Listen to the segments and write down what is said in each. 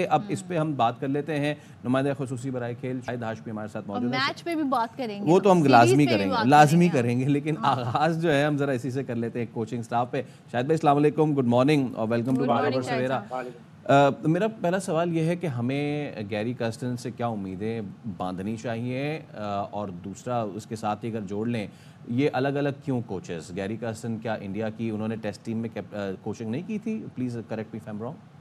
अब इस पे हम बात कर लेते हैं। नुमाइंदा खुसूसी बराए खेल शाहिद हाशमी हमारे साथ मौजूद है। मैच पे भी बात करेंगे, वो तो हम लाजमी हाँ। करेंगे, लेकिन आगाज जो है हम जरा इसी से कर लेते हैं कोचिंग स्टाफ पे। शाहिद भाई अस्सलाम वालेकुम, गुड मॉर्निंग और वेलकम टू भारत सवेरा। मेरा पहला सवाल यह है कि हमें गैरी कर्स्टन से क्या उम्मीदें बांधनी चाहिए, और दूसरा उसके साथ ही अगर जोड़ लें, ये अलग अलग क्यों कोचेस? गैरी कर्स्टन क्या इंडिया की उन्होंने टेस्ट टीम में कोचिंग नहीं की थी? Please correct me if I am wrong.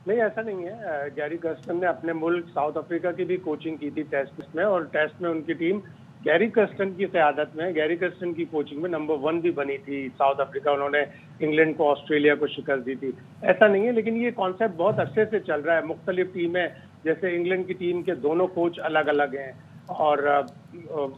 नहीं, ऐसा नहीं है। गैरी कर्स्टन ने अपने मुल्क साउथ अफ्रीका की भी कोचिंग की थी टेस्ट में, और टेस्ट में उनकी टीम गैरी कर्स्टन की क़यादत में, गैरी कर्स्टन की कोचिंग में नंबर 1 भी बनी थी साउथ अफ्रीका। उन्होंने इंग्लैंड को, ऑस्ट्रेलिया को शिकस्त दी थी। ऐसा नहीं है, लेकिन ये कॉन्सेप्ट बहुत अच्छे से चल रहा है। मुख्तलिफ टीमें, जैसे इंग्लैंड की टीम के दोनों कोच अलग अलग हैं, और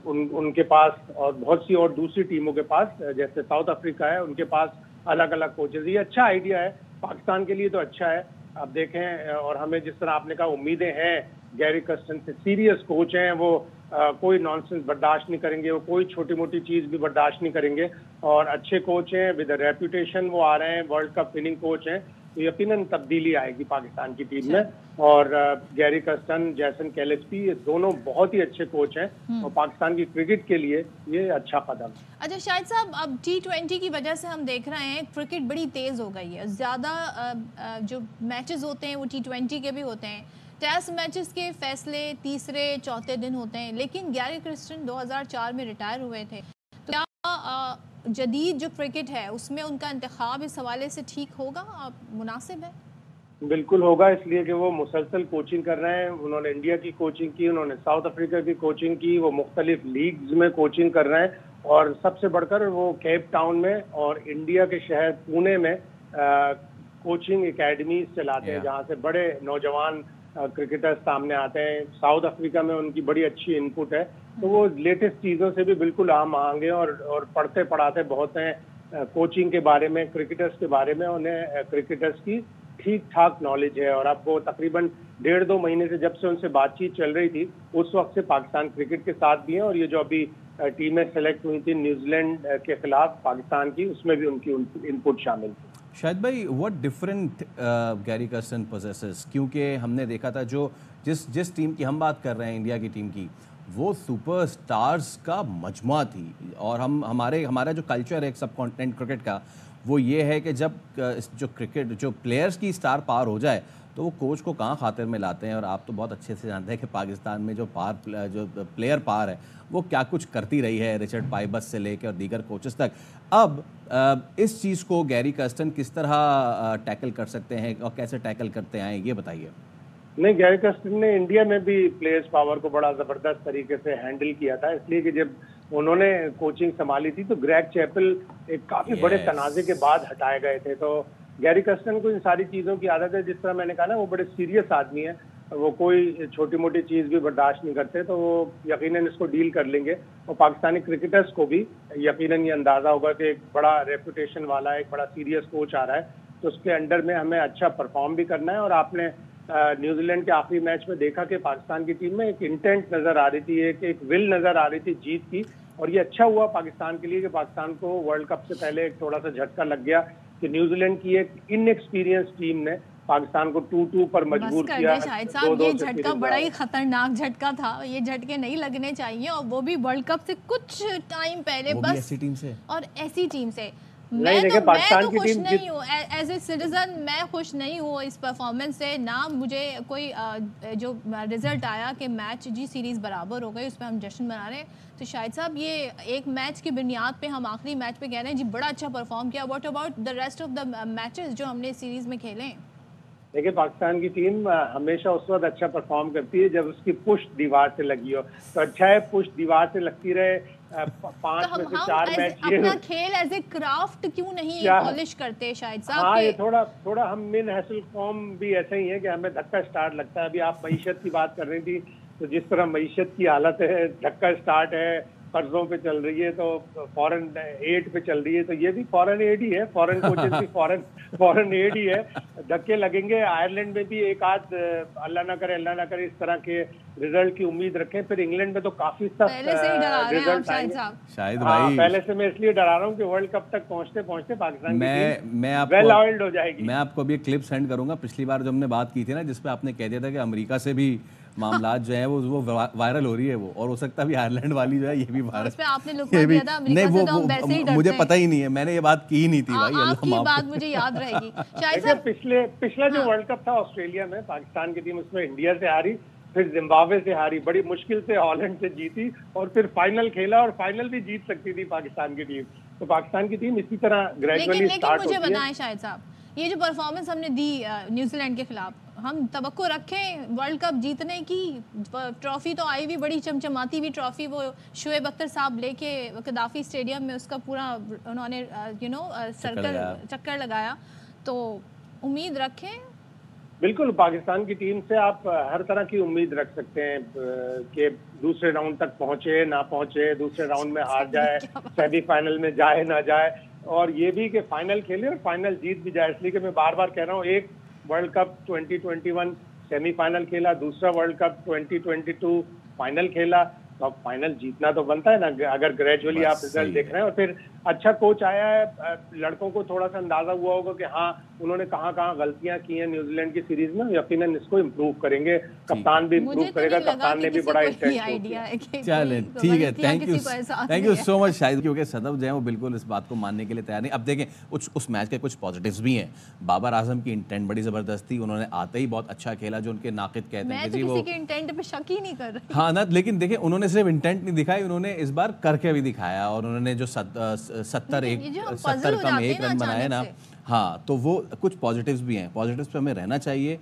उनके पास और बहुत सी और दूसरी टीमों के पास, जैसे साउथ अफ्रीका है, उनके पास अलग अलग कोचेज। ये अच्छा आइडिया है, पाकिस्तान के लिए तो अच्छा है। आप देखें, और हमें जिस तरह आपने कहा उम्मीदें हैं गैरी कर्स्टन से, सीरियस कोच हैं वो, कोई नॉनसेंस बर्दाश्त नहीं करेंगे, वो कोई छोटी मोटी चीज़ भी बर्दाश्त नहीं करेंगे, और अच्छे कोच हैं विद रेपुटेशन। वो आ रहे हैं, वर्ल्ड कप विनिंग कोच हैं, तो यकीनन तब्दीली आएगी पाकिस्तान की टीम में। और गैरी कर्स्टन, जैसन कैलिस्पी, ये दोनों बहुत ही अच्छे कोच हैं, और पाकिस्तान की क्रिकेट के लिए ये अच्छा कदम है। अच्छा शाहिद साहब, अब T20 की वजह से हम देख रहे हैं क्रिकेट बड़ी तेज़ हो गई है। ज़्यादा जो मैचेस होते हैं वो T20 के भी होते हैं। टेस्ट मैचेस के फैसले तीसरे चौथे दिन होते हैं, लेकिन गैरी कर्स्टन 2004 में रिटायर हुए थे। तो क्या जदीद जो क्रिकेट है उसमें उनका इंतखाब इस हवाले से ठीक होगा, मुनासिब है? बिल्कुल होगा, इसलिए कि वो मुसलसल कोचिंग कर रहे हैं। उन्होंने इंडिया की कोचिंग की, उन्होंने साउथ अफ्रीका की कोचिंग की, वो मुख्तलिफ लीग्स में कोचिंग कर रहे हैं, और सबसे बढ़कर वो केप टाउन में और इंडिया के शहर पुणे में कोचिंग एकेडमीज चलाते हैं, जहाँ से बड़े नौजवान क्रिकेटर्स सामने आते हैं। साउथ अफ्रीका में उनकी बड़ी अच्छी इनपुट है, तो वो लेटेस्ट चीज़ों से भी बिल्कुल आगे, और पढ़ते पढ़ाते बहुत हैं कोचिंग के बारे में, क्रिकेटर्स के बारे में। उन्हें क्रिकेटर्स की ठीक ठाक नॉलेज है, और अब वो तकरीबन 1.5-2 महीने से, जब से उनसे बातचीत चल रही थी, उस वक्त से पाकिस्तान क्रिकेट के साथ भी हैं। और ये जो अभी टीमें सेलेक्ट हुई थी न्यूजीलैंड के खिलाफ पाकिस्तान की, उसमें भी उनकी इनपुट शामिल थी। शाहिद भाई, what different Gary Kirsten possesses? क्योंकि हमने देखा था जो जिस टीम की हम बात कर रहे हैं, इंडिया की टीम की, वो सुपर स्टार्स का मजमा थी। और हमारा जो कल्चर है सब कॉन्टिनेंट क्रिकेट का, वो ये है कि जब जो प्लेयर्स की स्टार पार हो जाए तो वो कोच को कहाँ खातिर में लाते हैं। और आप तो बहुत अच्छे से जानते हैं कि पाकिस्तान में जो प्लेयर पार है वो क्या कुछ करती रही है, रिचर्ड पाइबस से लेकर और दीगर कोचेस तक। अब इस चीज़ को गैरी कर्स्टन किस तरह टैकल कर सकते हैं और कैसे टैकल करते हैं, ये बताइए। नहीं, गैरी कर्स्टन ने इंडिया में भी प्लेयर्स पावर को बड़ा ज़बरदस्त तरीके से हैंडल किया था, इसलिए कि जब उन्होंने कोचिंग संभाली थी तो ग्रेग चैपल एक काफ़ी बड़े तनाज़े के बाद हटाए गए थे। तो गैरी कर्स्टन को इन सारी चीज़ों की आदत है। जिस तरह मैंने कहा ना, वो बड़े सीरियस आदमी है, वो कोई छोटी मोटी चीज़ भी बर्दाश्त नहीं करते, तो वो यकीनन इसको डील कर लेंगे। और पाकिस्तानी क्रिकेटर्स को भी यकीनन ये अंदाज़ा होगा कि एक बड़ा रेपुटेशन वाला, एक बड़ा सीरियस कोच आ रहा है, तो उसके अंडर में हमें अच्छा परफॉर्म भी करना है। और आपने न्यूजीलैंड के आखिरी मैच में देखा कि पाकिस्तान की टीम में एक इंटेंट नज़र आ रही थी, एक विल नज़र आ रही थी जीत की। और ये अच्छा हुआ पाकिस्तान के लिए कि पाकिस्तान को वर्ल्ड कप से पहले एक थोड़ा सा झटका लग गया कि न्यूजीलैंड की एक इनएक्सपीरियंस टीम ने पाकिस्तान को 2-2 पर मजबूर किया। शाहिद साहब, ये झटका बड़ा ही खतरनाक झटका था, ये झटके नहीं लगने चाहिए, और वो भी वर्ल्ड कप से कुछ टाइम पहले, बस ऐसी टीम से और ऐसी टीम से। मैं तो खुश नहीं हूँ एज ए सिटीजन, मैं खुश नहीं हूँ इस परफॉर्मेंस से। ना मुझे कोई जो रिजल्ट आया कि मैच जी सीरीज़ बराबर हो गई, उस पर हम जश्न मना रहे हैं। तो शाहिद साहब, ये एक मैच की बुनियाद पे हम आखिरी मैच पे कह रहे हैं जी बड़ा अच्छा परफॉर्म किया। What about the rest of the matches जो हमने सीरीज़ में खेले? देखिए, पाकिस्तान की टीम हमेशा उस वक्त अच्छा परफॉर्म करती है जब उसकी पुश दीवार से लगी हो। तो अच्छा है, पुश दीवार से लगती रहे। 5 में से 4 मैच ये अपना खेल एज ए क्राफ्ट क्यों नहीं पॉलिश करते शाहिद साहब? हाँ, ये थोड़ा हम मिन हैसल कौम भी ऐसे ही है कि हमें धक्का स्टार्ट लगता है। अभी आप मईशत की बात कर रही थी, तो जिस तरह मईशत की हालत है, धक्का स्टार्ट है, कर्जों पे चल रही है, तो फॉरेन एड पे चल रही है, तो ये भी फॉरेन एड ही है, फॉरेन कोचेस भी फॉरेन एड ही है। धक्के लगेंगे। आयरलैंड में भी एक आध अल्लाह ना करे इस तरह के रिजल्ट की उम्मीद रखें। फिर इंग्लैंड में तो काफी सख्त रिजल्ट आएंगे शायद हाँ, भाई। पहले से मैं इसलिए डरा रहा हूँ कि वर्ल्ड कप तक पहुंचते पहुंचते पाकिस्तान की टीम मैं वेल ऑयल्ड हो जाएगी। मैं आपको अभी एक क्लिप सेंड करूंगा। पिछली बार जब हमने बात की थी ना, जिसपे आपने कह दिया था कि अमेरिका से भी मामलात जो है वो वायरल हो रही है, वो और हो सकता है भी आयरलैंड वाली जो है ये भी वायरल। उस पे आपने लुक दिया था अमेरिका से, तो हम वैसे ही डरते मुझे हैं। पता ही नहीं है, मैंने ये बात की ही नहीं थी भाई। आपकी बात मुझे याद रहेगी। शायद देखिए पिछला जो वर्ल्ड कप था ऑस्ट्रेलिया में, पाकिस्तान की टीम उसमें इंडिया से हारी, फिर जिम्बाब्वे से हारी, बड़ी मुश्किल से हॉलैंड से जीती, और फिर फाइनल खेला और फाइनल भी जीत सकती थी पाकिस्तान की टीम। तो पाकिस्तान की टीम इसी तरह ग्रेजुअली स्टार्ट होती है। मुझे बताएं शायद साहब, ये जो परफॉर्मेंस हमने दी न्यूजीलैंड के खिलाफ, हम तवक्को रखें वर्ल्ड कप जीतने की? ट्रॉफी तो आई भी बड़ी चमचमाती हुई ट्रॉफी, वो शुएब अख्तर साहब लेके कदाफी स्टेडियम में उसका पूरा उन्होंने चक्कर लगाया, तो उम्मीद रखें। बिल्कुल, पाकिस्तान की टीम से आप हर तरह की उम्मीद रख सकते हैं कि दूसरे राउंड तक पहुंचे ना पहुंचे, दूसरे राउंड में हार जाए, सेमीफाइनल में जाए ना जाए, और ये भी कि फाइनल खेले और फाइनल जीत भी जाए। इसलिए कि मैं बार बार कह रहा हूँ, एक वर्ल्ड कप 2021 सेमीफाइनल खेला, दूसरा वर्ल्ड कप 2022 फाइनल खेला, तो अब फाइनल जीतना तो बनता है ना, अगर ग्रेजुअली आप रिजल्ट देख रहे हैं। और फिर अच्छा कोच आया है, लड़कों को थोड़ा सा अंदाजा हुआ होगा कि हाँ उन्होंने कहाँ गलतियां की हैं न्यूजीलैंड की सीरीज में, यकीनन इसको इम्प्रूव करेंगे। कप्तान भी इम्प्रूव करेगा, कप्तान ने भी बड़ा इंटेंट। चले ठीक है, थैंक यू सो मच शायद, क्योंकि सदफ जो है वो बिल्कुल इस बात को मानने के लिए तैयार नहीं। अब देखें उस मैच के कुछ पॉजिटिव्स भी हैं। बाबर आजम की इंटेंट बड़ी जबरदस्त थी, उन्होंने आते ही बहुत अच्छा खेला, जो उनके नाकिद कहते हैं कि वो इंटेंट पे शक ही नहीं कर रही। हाँ ना, लेकिन देखिए उन्होंने सिर्फ इंटेंट नहीं दिखाई, उन्होंने इस बार करके भी दिखाया, और उन्होंने जो 70 कम 1 रन बनाए ना, हाँ, तो वो कुछ पॉजिटिव्स भी हैं। पॉजिटिव्स पे हमें रहना चाहिए,